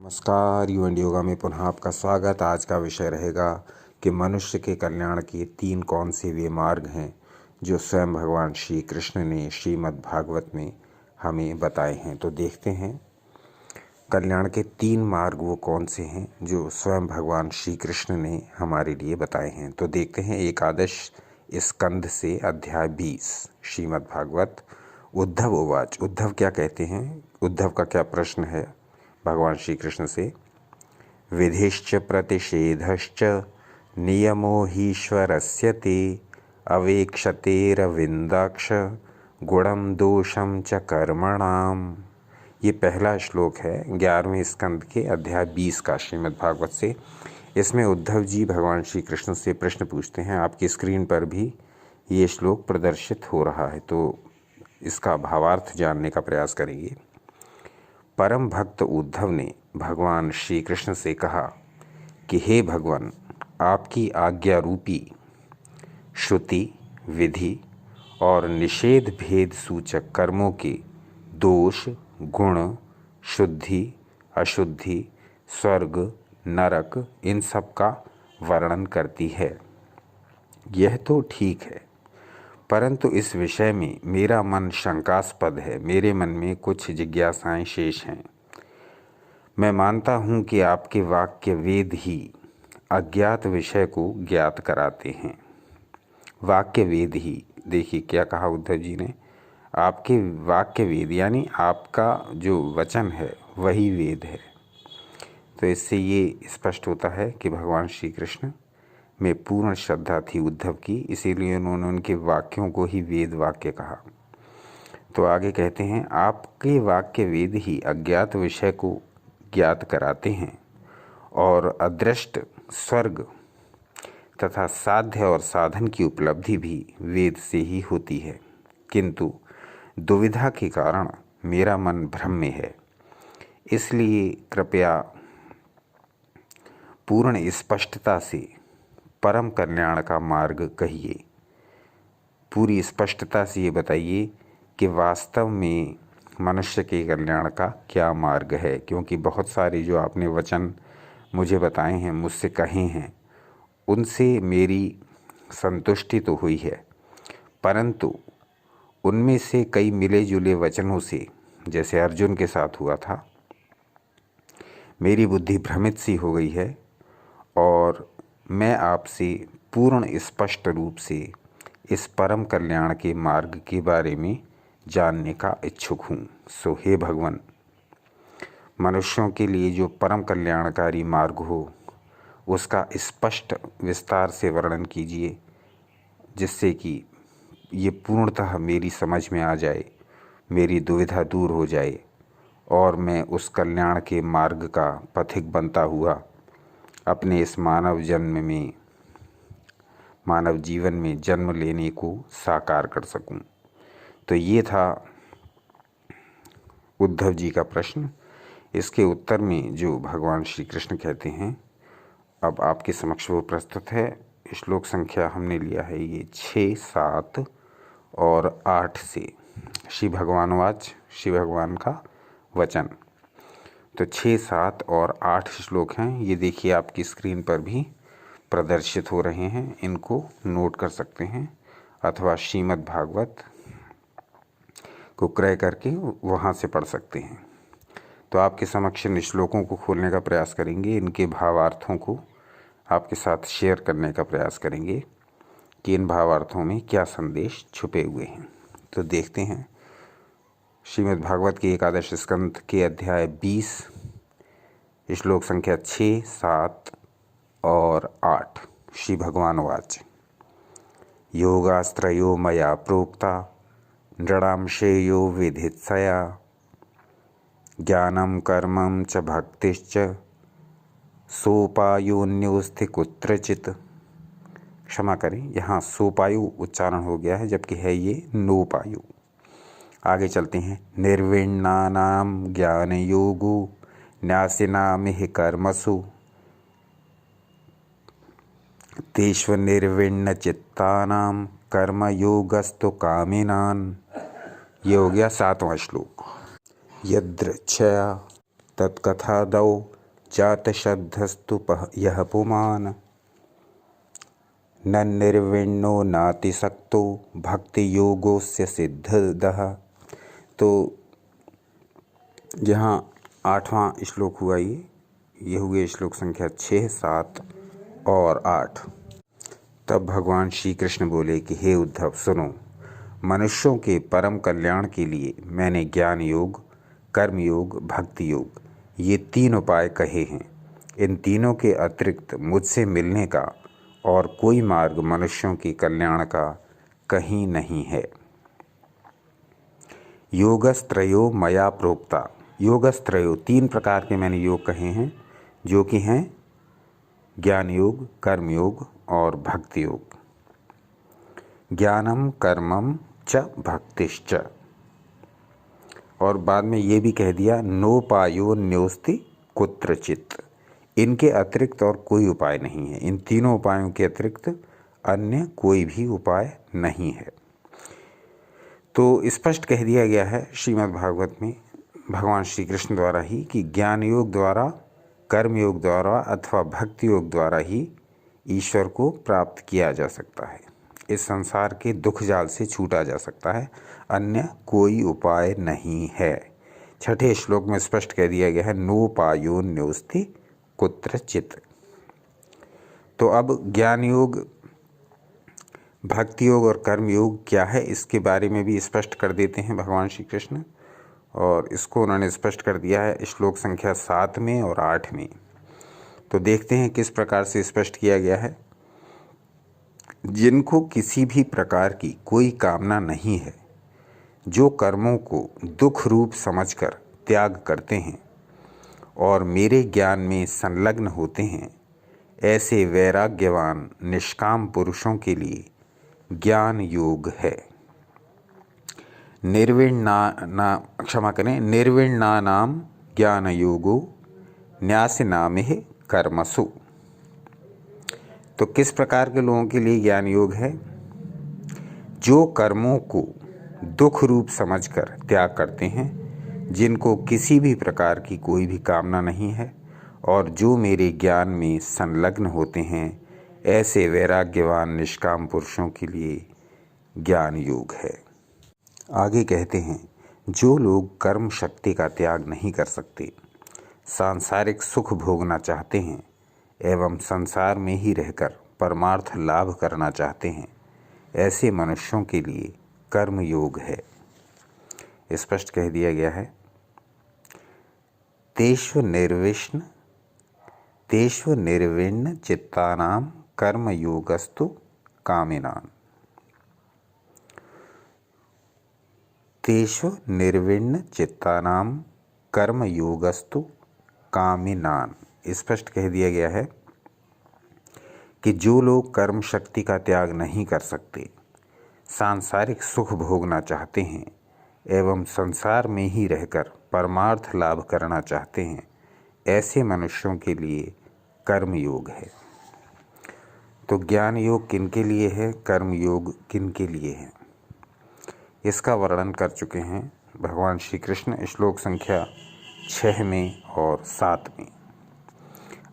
नमस्कार, you and yoga में पुनः आपका स्वागत। आज का विषय रहेगा कि मनुष्य के कल्याण के 3 कौन से वे मार्ग हैं जो स्वयं भगवान श्री कृष्ण ने श्रीमद् भागवत में हमें बताए हैं। तो देखते हैं कल्याण के 3 मार्ग वो कौन से हैं जो स्वयं भगवान श्री कृष्ण ने हमारे लिए बताए हैं। तो देखते हैं एकादश स्कंद से अध्याय 20 श्रीमद् भागवत। उद्धव उवाच। उद्धव क्या कहते हैं, उद्धव का क्या प्रश्न है भगवान श्री कृष्ण से। विधिश्च प्रतिषेधश्च नियमो हीश्वरस्य ते अवेक्षतेरविन्दाक्ष गुणं दोषं च कर्मणाम। ये पहला श्लोक है 11वें स्कंद के अध्याय 20 का श्रीमद् भागवत से। इसमें उद्धव जी भगवान श्री कृष्ण से प्रश्न पूछते हैं। आपकी स्क्रीन पर भी ये श्लोक प्रदर्शित हो रहा है, तो इसका भावार्थ जानने का प्रयास करेंगे। परम भक्त उद्धव ने भगवान श्री कृष्ण से कहा कि हे भगवान, आपकी आज्ञा रूपी श्रुति, विधि और निषेध भेद सूचक कर्मों के दोष, गुण, शुद्धि, अशुद्धि, स्वर्ग, नरक, इन सब का वर्णन करती है। यह तो ठीक है, परंतु इस विषय में मेरा मन शंकास्पद है। मेरे मन में कुछ जिज्ञासाएं शेष हैं। मैं मानता हूँ कि आपके वाक्य वेद ही अज्ञात विषय को ज्ञात कराते हैं। वाक्य वेद ही, देखिए क्या कहा उद्धव जी ने, आपके वाक्य वेद यानी आपका जो वचन है वही वेद है। तो इससे ये स्पष्ट होता है कि भगवान श्री कृष्ण में पूर्ण श्रद्धा थी उद्धव की, इसीलिए उन्होंने उनके वाक्यों को ही वेद वाक्य कहा। तो आगे कहते हैं, आपके वाक्य वेद ही अज्ञात विषय को ज्ञात कराते हैं और अदृष्ट स्वर्ग तथा साध्य और साधन की उपलब्धि भी वेद से ही होती है। किंतु दुविधा के कारण मेरा मन भ्रम में है, इसलिए कृपया पूर्ण स्पष्टता से परम कल्याण का मार्ग कहिए। पूरी स्पष्टता से ये बताइए कि वास्तव में मनुष्य के कल्याण का क्या मार्ग है, क्योंकि बहुत सारे जो आपने वचन मुझे बताए हैं, मुझसे कहे हैं, उनसे मेरी संतुष्टि तो हुई है, परंतु उनमें से कई मिले जुले वचनों से, जैसे अर्जुन के साथ हुआ था, मेरी बुद्धि भ्रमित सी हो गई है और मैं आपसे पूर्ण स्पष्ट रूप से इस परम कल्याण के मार्ग के बारे में जानने का इच्छुक हूँ। सो हे भगवान, मनुष्यों के लिए जो परम कल्याणकारी मार्ग हो उसका स्पष्ट विस्तार से वर्णन कीजिए, जिससे कि ये पूर्णतः मेरी समझ में आ जाए, मेरी दुविधा दूर हो जाए और मैं उस कल्याण के मार्ग का पथिक बनता हुआ अपने इस मानव जीवन में जन्म लेने को साकार कर सकूं। तो ये था उद्धव जी का प्रश्न। इसके उत्तर में जो भगवान श्री कृष्ण कहते हैं, अब आपके समक्ष वो प्रस्तुत है। श्लोक संख्या हमने लिया है ये 6, 7 और 8 से। श्री भगवानवाच, श्री भगवान का वचन। तो 6, 7 और 8 श्लोक हैं। ये देखिए आपकी स्क्रीन पर भी प्रदर्शित हो रहे हैं, इनको नोट कर सकते हैं अथवा श्रीमद् भागवत को क्रय करके वहाँ से पढ़ सकते हैं। तो आपके समक्ष इन श्लोकों को खोलने का प्रयास करेंगे, इनके भावार्थों को आपके साथ शेयर करने का प्रयास करेंगे कि इन भावार्थों में क्या संदेश छुपे हुए हैं। तो देखते हैं श्रीमद् भागवत के एकादश स्कंद के अध्याय 20 श्लोक संख्या 6, 7 और 8। श्री भगवान वाच। योगास्त्रयो मया प्रोक्ता नृणां श्रेयो विधित्सया ज्ञानं कर्मं च भक्तिश्च सोपायोन्योस्ति कुत्रचित्। क्षमा करें, यहाँ सोपायु उच्चारण हो गया है, जबकि है ये नोपायु। आगे चलते हैं। निर्विण्णानां ज्ञान योगो न्यासिनामिह कर्मसु तेष्व निर्विण्ण चित्तानां कर्म योगस्तु कामिनान्। ये हो गया 7वां श्लोक। यदृच्छया तत्कथादौ जातशब्दस्तु यः पुमान् न निर्विण्णो नातिशक्तो भक्ति योगोस्य सिद्धदः। तो जहाँ 8वां श्लोक हुआ ये हुए श्लोक संख्या 6, 7 और 8। तब भगवान श्री कृष्ण बोले कि हे उद्धव सुनो, मनुष्यों के परम कल्याण के लिए मैंने ज्ञान योग, कर्म योग, भक्ति योग ये 3 उपाय कहे हैं। इन तीनों के अतिरिक्त मुझसे मिलने का और कोई मार्ग मनुष्यों के कल्याण का कहीं नहीं है। योगस्त्रयो मया प्रोक्ता। योगस्त्रयो 3 प्रकार के मैंने योग कहे हैं, जो कि हैं ज्ञान योग, कर्म योग और भक्ति योग। ज्ञानम कर्मम च भक्तिश्च। और बाद में ये भी कह दिया नोपायो न्योस्ति कुत्रचित। इनके अतिरिक्त और कोई उपाय नहीं है। इन तीनों उपायों के अतिरिक्त अन्य कोई भी उपाय नहीं है। तो स्पष्ट कह दिया गया है श्रीमद् भागवत में भगवान श्री कृष्ण द्वारा ही कि ज्ञान योग द्वारा, कर्म योग द्वारा अथवा भक्ति योग द्वारा ही ईश्वर को प्राप्त किया जा सकता है। इस संसार के दुख जाल से छूटा जा सकता है, अन्य कोई उपाय नहीं है। 6ठे श्लोक में स्पष्ट कह दिया गया है नोपायो न्योस्ति कुत्रचित। तो अब ज्ञान योग, भक्ति योग और कर्म योग क्या है, इसके बारे में भी स्पष्ट कर देते हैं भगवान श्री कृष्ण। और इसको उन्होंने स्पष्ट कर दिया है श्लोक संख्या 7 में और 8 में। तो देखते हैं किस प्रकार से स्पष्ट किया गया है। जिनको किसी भी प्रकार की कोई कामना नहीं है, जो कर्मों को दुख रूप समझकर त्याग करते हैं और मेरे ज्ञान में संलग्न होते हैं, ऐसे वैराग्यवान निष्काम पुरुषों के लिए ज्ञान योग है। निर्विण्णानाम ज्ञान योगो न्यासिनामिह कर्मसु। तो किस प्रकार के लोगों के लिए ज्ञान योग है? जो कर्मों को दुख रूप समझकर त्याग करते हैं, जिनको किसी भी प्रकार की कोई भी कामना नहीं है और जो मेरे ज्ञान में संलग्न होते हैं, ऐसे वैराग्यवान निष्काम पुरुषों के लिए ज्ञान योग है। आगे कहते हैं जो लोग कर्म शक्ति का त्याग नहीं कर सकते, सांसारिक सुख भोगना चाहते हैं एवं संसार में ही रहकर परमार्थ लाभ करना चाहते हैं, ऐसे मनुष्यों के लिए कर्म योग है। स्पष्ट कह दिया गया है तेष्व निर्विण्ण चित्तानाम कर्म योगस्तु कामिनान। तेषु निर्विण्ण चित्तानाम कर्म योगस्तु कामिनान। स्पष्ट कह दिया गया है कि जो लोग कर्म शक्ति का त्याग नहीं कर सकते, सांसारिक सुख भोगना चाहते हैं एवं संसार में ही रहकर परमार्थ लाभ करना चाहते हैं, ऐसे मनुष्यों के लिए कर्म योग है। तो ज्ञान योग किन के लिए है, कर्म योग किन के लिए है, इसका वर्णन कर चुके हैं भगवान श्री कृष्ण श्लोक संख्या 6 में और 7 में।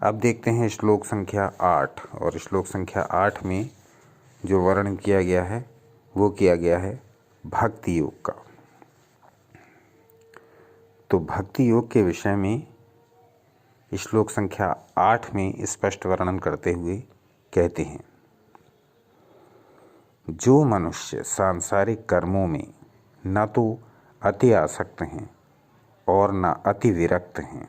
अब देखते हैं श्लोक संख्या 8। और श्लोक संख्या 8 में जो वर्णन किया गया है वो किया गया है भक्ति योग का। तो भक्ति योग के विषय में श्लोक संख्या 8 में स्पष्ट वर्णन करते हुए कहते हैं जो मनुष्य सांसारिक कर्मों में न तो अति आसक्त हैं और न अति विरक्त हैं,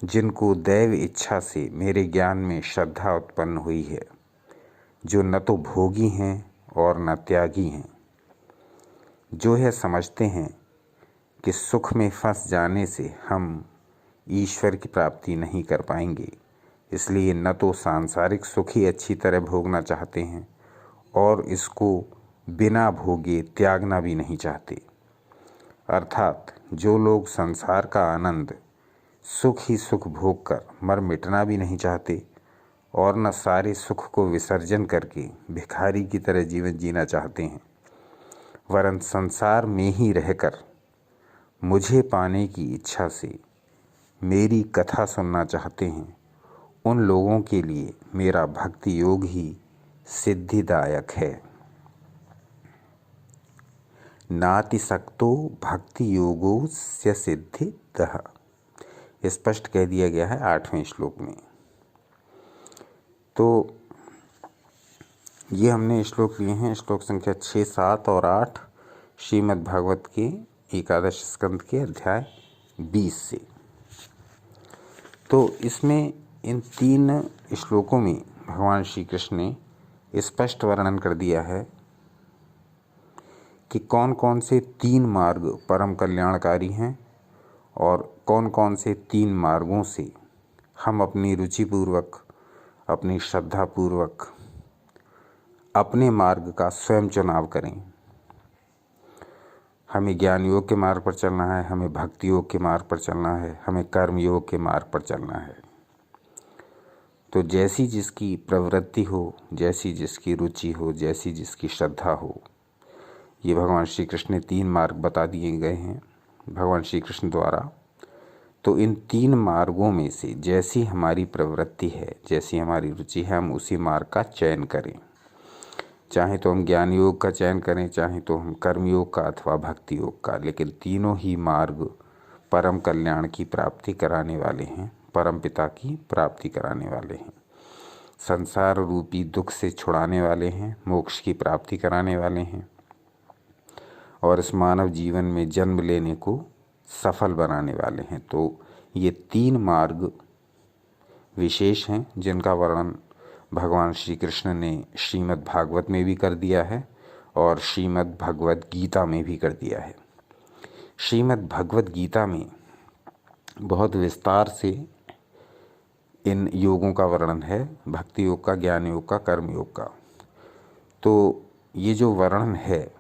जिनको दैव इच्छा से मेरे ज्ञान में श्रद्धा उत्पन्न हुई है, जो न तो भोगी हैं और न त्यागी हैं, जो यह समझते हैं कि सुख में फंस जाने से हम ईश्वर की प्राप्ति नहीं कर पाएंगे, इसलिए न तो सांसारिक सुख ही अच्छी तरह भोगना चाहते हैं और इसको बिना भोगे त्यागना भी नहीं चाहते। अर्थात जो लोग संसार का आनंद सुख ही सुख भोग कर मर मिटना भी नहीं चाहते और न सारे सुख को विसर्जन करके भिखारी की तरह जीवन जीना चाहते हैं, वरन संसार में ही रहकर मुझे पाने की इच्छा से मेरी कथा सुनना चाहते हैं उन लोगों के लिए मेरा भक्ति योग ही सिद्धिदायक है। नातिशक्तो भक्ति योगो स्य सिद्धिदः, स्पष्ट कह दिया गया है 8वें श्लोक में। तो ये हमने श्लोक लिए हैं, श्लोक संख्या 6, 7 और 8 श्रीमद् भागवत के एकादश स्कंद के अध्याय 20 से। तो इसमें इन 3 श्लोकों में भगवान श्री कृष्ण ने स्पष्ट वर्णन कर दिया है कि कौन कौन से 3 मार्ग परम कल्याणकारी हैं और कौन कौन से 3 मार्गों से हम अपनी रुचिपूर्वक, अपनी श्रद्धापूर्वक अपने मार्ग का स्वयं चुनाव करें। हमें ज्ञान योग के मार्ग पर चलना है, हमें भक्ति योग के मार्ग पर चलना है, हमें कर्म योग के मार्ग पर चलना है। तो जैसी जिसकी प्रवृत्ति हो, जैसी जिसकी रुचि हो, जैसी जिसकी श्रद्धा हो, ये भगवान श्री कृष्ण ने 3 मार्ग बता दिए गए हैं भगवान श्री कृष्ण द्वारा। तो इन 3 मार्गों में से जैसी हमारी प्रवृत्ति है, जैसी हमारी रुचि है, हम उसी मार्ग का चयन करें। चाहे तो हम ज्ञान योग का चयन करें, चाहे तो हम कर्म योग का अथवा भक्ति योग का, लेकिन तीनों ही मार्ग परम कल्याण की प्राप्ति कराने वाले हैं, परम पिता की प्राप्ति कराने वाले हैं, संसार रूपी दुख से छुड़ाने वाले हैं, मोक्ष की प्राप्ति कराने वाले हैं और इस मानव जीवन में जन्म लेने को सफल बनाने वाले हैं। तो ये 3 मार्ग विशेष हैं जिनका वर्णन भगवान श्री कृष्ण ने श्रीमद् भागवत में भी कर दिया है और श्रीमद् भगवद गीता में भी कर दिया है। श्रीमद् भगवद गीता में बहुत विस्तार से इन योगों का वर्णन है, भक्ति योग का, ज्ञान योग का, कर्म योग का। तो ये जो वर्णन है,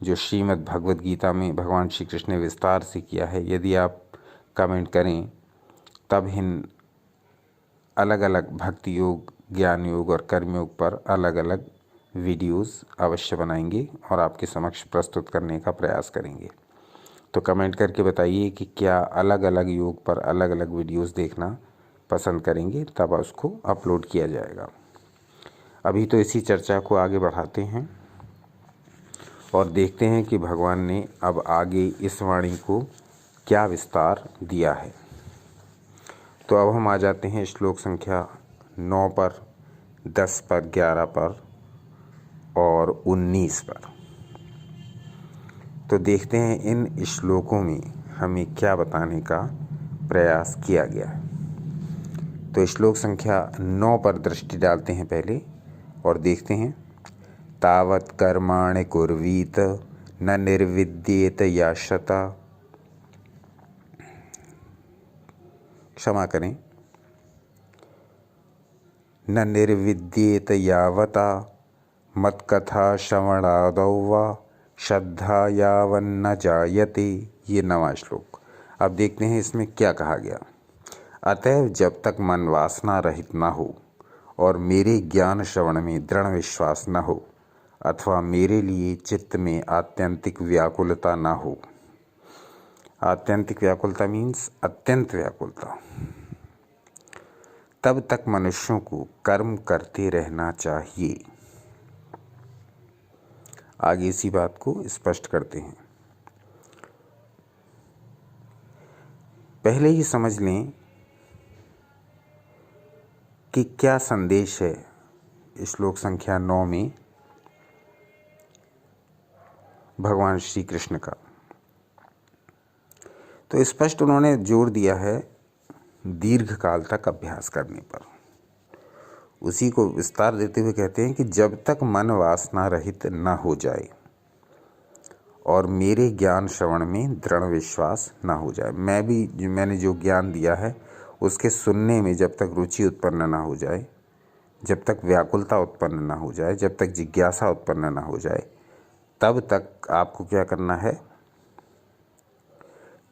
जो श्रीमद् भगवद गीता में भगवान श्री कृष्ण ने विस्तार से किया है, यदि आप कमेंट करें तब इन अलग अलग भक्ति योग, ज्ञान योग और कर्म योग पर अलग अलग वीडियोस अवश्य बनाएंगे और आपके समक्ष प्रस्तुत करने का प्रयास करेंगे। तो कमेंट करके बताइए कि क्या अलग अलग योग पर अलग अलग वीडियोस देखना पसंद करेंगे, तब उसको अपलोड किया जाएगा। अभी तो इसी चर्चा को आगे बढ़ाते हैं और देखते हैं कि भगवान ने अब आगे इस वाणी को क्या विस्तार दिया है। तो अब हम आ जाते हैं श्लोक संख्या 9 पर, 10 पर, 11 पर और 19 पर। तो देखते हैं इन श्लोकों में हमें क्या बताने का प्रयास किया गया है। तो श्लोक संख्या 9 पर दृष्टि डालते हैं पहले और देखते हैं। तावत् कर्माणि कुर्वीत न निर्विद्येत याशता, क्षमा करें, न निर्विद्येत यावता मत्कथा श्रवणादौ वा श्रद्धा यावन्न जायते। ये 9वां श्लोक। अब देखते हैं इसमें क्या कहा गया। अतएव जब तक मन वासना रहित न हो और मेरे ज्ञान श्रवण में दृढ़ विश्वास न हो अथवा मेरे लिए चित्त में आत्यंतिक व्याकुलता न हो, आत्यंतिक व्याकुलता मीन्स अत्यंत व्याकुलता, तब तक मनुष्यों को कर्म करते रहना चाहिए। आगे इसी बात को स्पष्ट करते हैं। पहले ही समझ लें कि क्या संदेश है श्लोक संख्या 9 में भगवान श्री कृष्ण का। तो स्पष्ट उन्होंने जोर दिया है दीर्घ काल तक अभ्यास करने पर। उसी को विस्तार देते हुए कहते हैं कि जब तक मन वासना रहित न हो जाए और मेरे ज्ञान श्रवण में दृढ़ विश्वास न हो जाए, मैंने जो ज्ञान दिया है उसके सुनने में जब तक रुचि उत्पन्न न हो जाए, जब तक व्याकुलता उत्पन्न न हो जाए, जब तक जिज्ञासा उत्पन्न न हो जाए, तब तक आपको क्या करना है?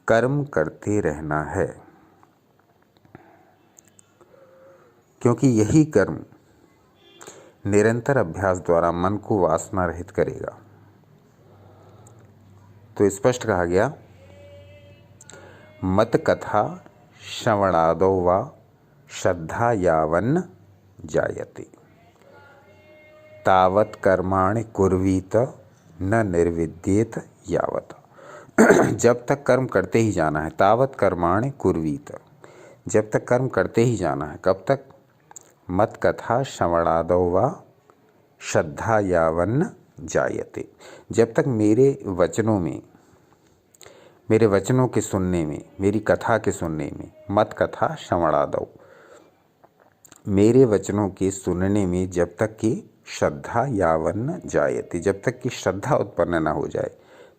कर्म करते रहना है, क्योंकि यही कर्म निरंतर अभ्यास द्वारा मन को वासना रहित करेगा। तो स्पष्ट कहा गया, मत कथा श्रवणादौ वा श्रद्धा यावन्न जायते तावत् कर्माणि कुर्वीत न निर्विद्येत यावत्। जब तक कर्म करते ही जाना है, तावत् कर्माणि कुर्वीत, जब तक कर्म करते ही जाना है। कब तक? मत कथा श्रवणादौ वा श्रद्धा यावन्न जायते, जब तक मेरे वचनों के सुनने में, मेरी कथा के सुनने में, मत कथा श्रवणादौ, मेरे वचनों के सुनने में जब तक कि श्रद्धा यावन्न जायते, जब तक कि श्रद्धा उत्पन्न न हो जाए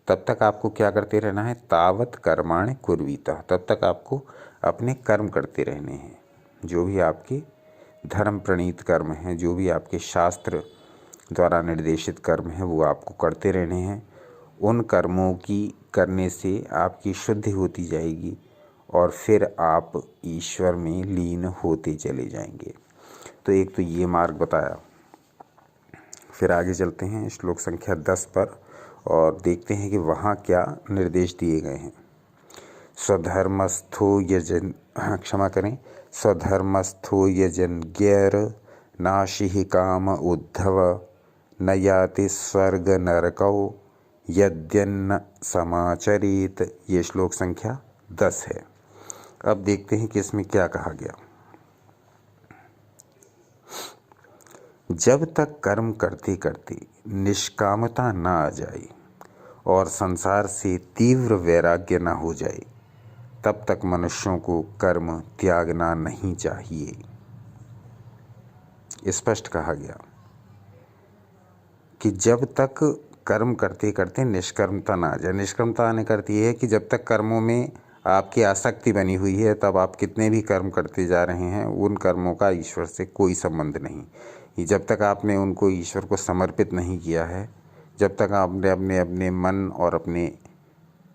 तब तक आपको क्या करते रहना है? तावत् कर्माणि कुर्वीतः, तब तक आपको अपने कर्म करते रहने हैं। जो भी आपके धर्म प्रणीत कर्म हैं, जो भी आपके शास्त्र द्वारा निर्देशित कर्म हैं, वो आपको करते रहने हैं। उन कर्मों की करने से आपकी शुद्धि होती जाएगी और फिर आप ईश्वर में लीन होते चले जाएंगे। तो एक तो ये मार्ग बताया। फिर आगे चलते हैं श्लोक संख्या 10 पर और देखते हैं कि वहाँ क्या निर्देश दिए गए हैं। स्वधर्मस्थो यजन, क्षमा करें, स्वधर्मस्थो यजन गैर नाशिहि काम उद्धव न याति स्वर्ग नरकौ यद्यन्न समाचरित। ये श्लोक संख्या 10 है। अब देखते हैं कि इसमें क्या कहा गया। जब तक कर्म करते करते निष्कामता न आ जाए और संसार से तीव्र वैराग्य न हो जाए तब तक मनुष्यों को कर्म त्यागना नहीं चाहिए। स्पष्ट कहा गया कि जब तक कर्म करते करते निष्कर्मता ना आ जाए। निष्कर्मता आने का अर्थ ये है कि जब तक कर्मों में आपकी आसक्ति बनी हुई है तब आप कितने भी कर्म करते जा रहे हैं, उन कर्मों का ईश्वर से कोई संबंध नहीं। जब तक आपने उनको ईश्वर को समर्पित नहीं किया है, जब तक आपने अपने मन और अपने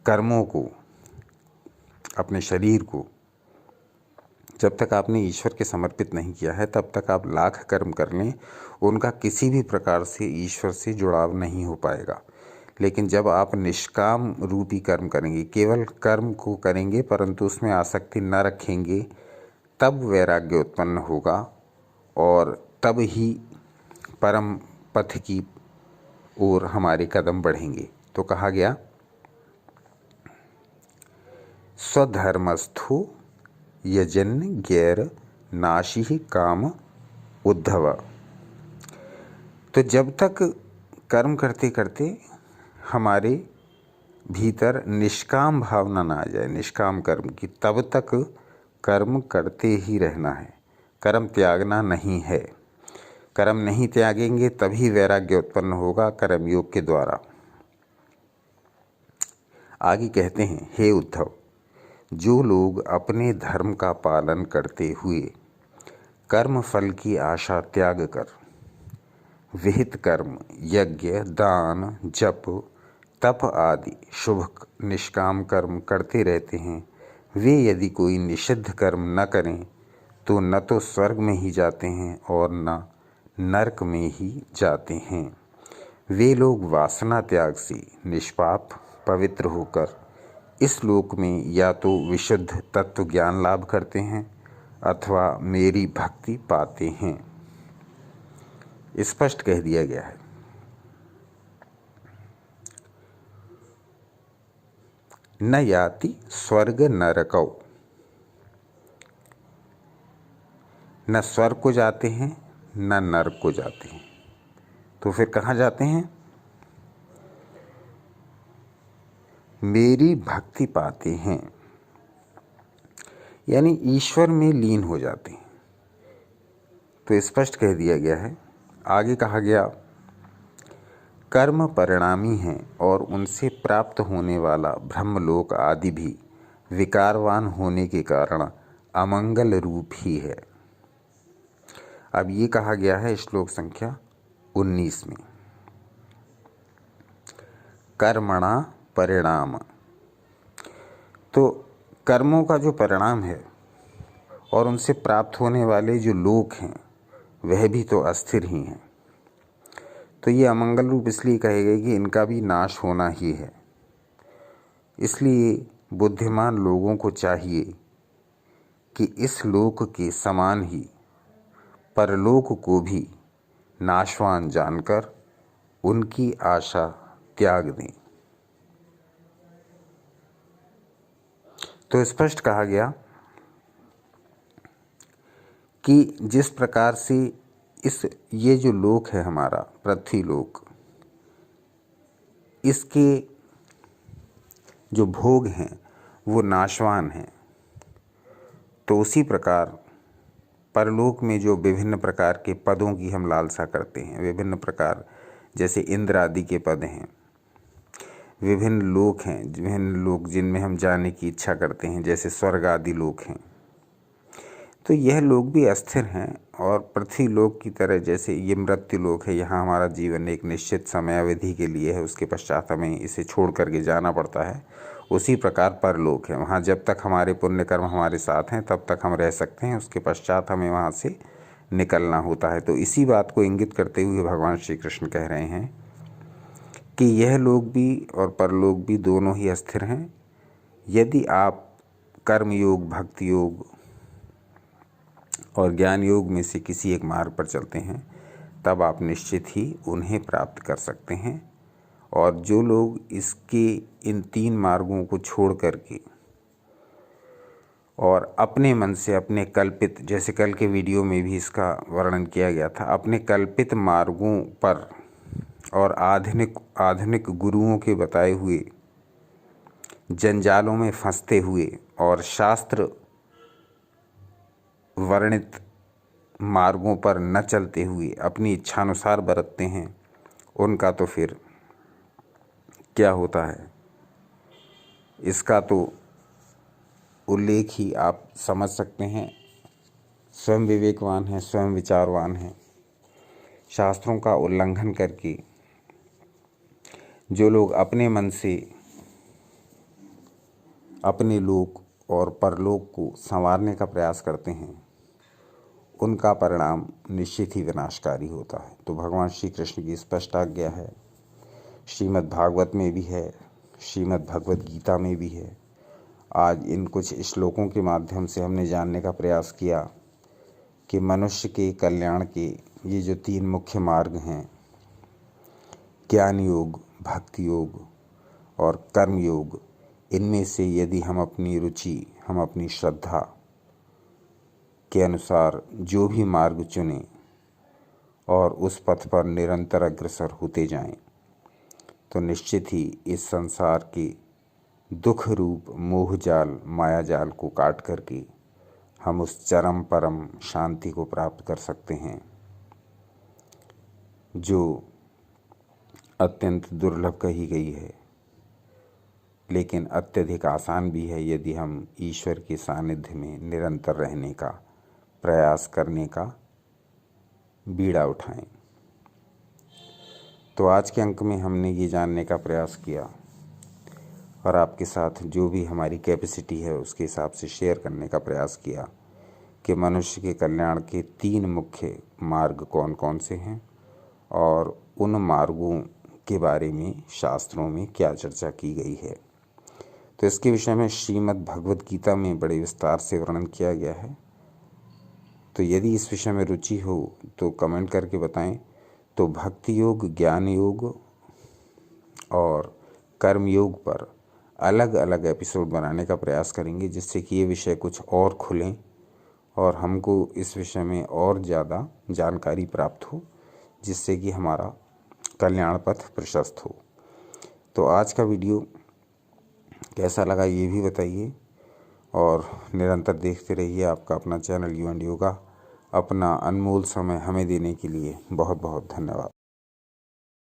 कर्मों को, अपने शरीर को जब तक आपने ईश्वर के समर्पित नहीं किया है, तब तक आप लाख कर्म कर लें, उनका किसी भी प्रकार से ईश्वर से जुड़ाव नहीं हो पाएगा। लेकिन जब आप निष्काम रूपी कर्म करेंगे, केवल कर्म को करेंगे परंतु उसमें आसक्ति न रखेंगे, तब वैराग्य उत्पन्न होगा और तब ही परम पथ की ओर हमारे कदम बढ़ेंगे। तो कहा गया स्वधर्मस्थो यजन गैर नाशिहि काम उद्धव। तो जब तक कर्म करते करते हमारे भीतर निष्काम भावना ना आ जाए, निष्काम कर्म की, तब तक कर्म करते ही रहना है, कर्म त्यागना नहीं है। कर्म नहीं त्यागेंगे तभी वैराग्य उत्पन्न होगा कर्म योग के द्वारा। आगे कहते हैं, हे उद्धव, जो लोग अपने धर्म का पालन करते हुए कर्म फल की आशा त्याग कर विहित कर्म, यज्ञ, दान, जप, तप आदि शुभ निष्काम कर्म करते रहते हैं, वे यदि कोई निषिद्ध कर्म न करें तो न तो स्वर्ग में ही जाते हैं और न नरक में ही जाते हैं। वे लोग वासना त्याग से निष्पाप पवित्र होकर इस लोक में या तो विशुद्ध तत्व ज्ञान लाभ करते हैं अथवा मेरी भक्ति पाते हैं। स्पष्ट कह दिया गया है। न याति स्वर्ग नरकौ, न स्वर्ग को जाते हैं न नरक को जाते हैं, तो फिर कहाँ जाते हैं? मेरी भक्ति पाते हैं, यानी ईश्वर में लीन हो जाते हैं। तो स्पष्ट कह दिया गया है। आगे कहा गया, कर्म परिणामी हैं और उनसे प्राप्त होने वाला ब्रह्मलोक आदि भी विकारवान होने के कारण अमंगल रूप ही है। अब ये कहा गया है श्लोक संख्या 19 में, कर्मणा परिणाम। तो कर्मों का जो परिणाम है और उनसे प्राप्त होने वाले जो लोक हैं वह भी तो अस्थिर ही हैं। तो ये अमंगल रूप इसलिए कहे गए कि इनका भी नाश होना ही है। इसलिए बुद्धिमान लोगों को चाहिए कि इस लोक के समान ही परलोक को भी नाशवान जानकर उनकी आशा त्याग दें। तो स्पष्ट कहा गया कि जिस प्रकार से ये जो लोक है हमारा पृथ्वी लोक, इसके जो भोग हैं वो नाशवान हैं, तो उसी प्रकार परलोक में जो विभिन्न प्रकार के पदों की हम लालसा करते हैं, विभिन्न प्रकार जैसे इंद्र आदि के पद हैं, विभिन्न लोक जिनमें हम जाने की इच्छा करते हैं, जैसे स्वर्ग आदि लोक हैं, तो यह लोक भी अस्थिर हैं। और पृथ्वी लोक की तरह जैसे ये मृत्यु लोक है, यहाँ हमारा जीवन एक निश्चित समयावधि के लिए है, उसके पश्चात हमें इसे छोड़ करके जाना पड़ता है। उसी प्रकार परलोक है, वहाँ जब तक हमारे पुण्य कर्म हमारे साथ हैं तब तक हम रह सकते हैं, उसके पश्चात हमें वहाँ से निकलना होता है। तो इसी बात को इंगित करते हुए भगवान श्री कृष्ण कह रहे हैं कि यह लोक भी और परलोक भी दोनों ही अस्थिर हैं। यदि आप कर्म योग, भक्ति योग और ज्ञान योग में से किसी एक मार्ग पर चलते हैं तब आप निश्चित ही उन्हें प्राप्त कर सकते हैं। और जो लोग इसके इन 3 मार्गों को छोड़ करके और अपने मन से अपने कल्पित, जैसे कल के वीडियो में भी इसका वर्णन किया गया था, अपने कल्पित मार्गों पर और आधुनिक गुरुओं के बताए हुए जंजालों में फंसते हुए और शास्त्र वर्णित मार्गों पर न चलते हुए अपनी इच्छानुसार बरतते हैं, उनका तो फिर क्या होता है, इसका तो उल्लेख ही आप समझ सकते हैं। स्वयं विवेकवान हैं, स्वयं विचारवान हैं, शास्त्रों का उल्लंघन करके जो लोग अपने मन से अपने लोक और परलोक को संवारने का प्रयास करते हैं, उनका परिणाम निश्चित ही विनाशकारी होता है। तो भगवान श्री कृष्ण की स्पष्ट आज्ञा है, श्रीमद् भागवत में भी है, श्रीमद् भगवत गीता में भी है। आज इन कुछ श्लोकों के माध्यम से हमने जानने का प्रयास किया कि मनुष्य के कल्याण के ये जो 3 मुख्य मार्ग हैं, ज्ञान योग, भक्ति योग और कर्म योग, इनमें से यदि हम अपनी रुचि, हम अपनी श्रद्धा के अनुसार जो भी मार्ग चुनें और उस पथ पर निरंतर अग्रसर होते जाएं, तो निश्चित ही इस संसार के दुख रूप मोह जाल, माया जाल को काट करके हम उस चरम परम शांति को प्राप्त कर सकते हैं, जो अत्यंत दुर्लभ कही गई है, लेकिन अत्यधिक आसान भी है यदि हम ईश्वर के सानिध्य में निरंतर रहने का प्रयास करने का बीड़ा उठाएं। तो आज के अंक में हमने ये जानने का प्रयास किया और आपके साथ जो भी हमारी कैपेसिटी है उसके हिसाब से शेयर करने का प्रयास किया कि मनुष्य के कल्याण के 3 मुख्य मार्ग कौन कौन से हैं और उन मार्गों के बारे में शास्त्रों में क्या चर्चा की गई है। तो इसके विषय में श्रीमद् भगवत गीता में बड़े विस्तार से वर्णन किया गया है। तो यदि इस विषय में रुचि हो तो कमेंट करके बताएं। तो भक्ति योग, ज्ञान योग और कर्म योग पर अलग अलग एपिसोड बनाने का प्रयास करेंगे, जिससे कि ये विषय कुछ और खुलें और हमको इस विषय में और ज़्यादा जानकारी प्राप्त हो, जिससे कि हमारा कल्याण पथ प्रशस्त हो। तो आज का वीडियो कैसा लगा ये भी बताइए और निरंतर देखते रहिए आपका अपना चैनल यू एंड योगा। अपना अनमोल समय हमें देने के लिए बहुत बहुत धन्यवाद।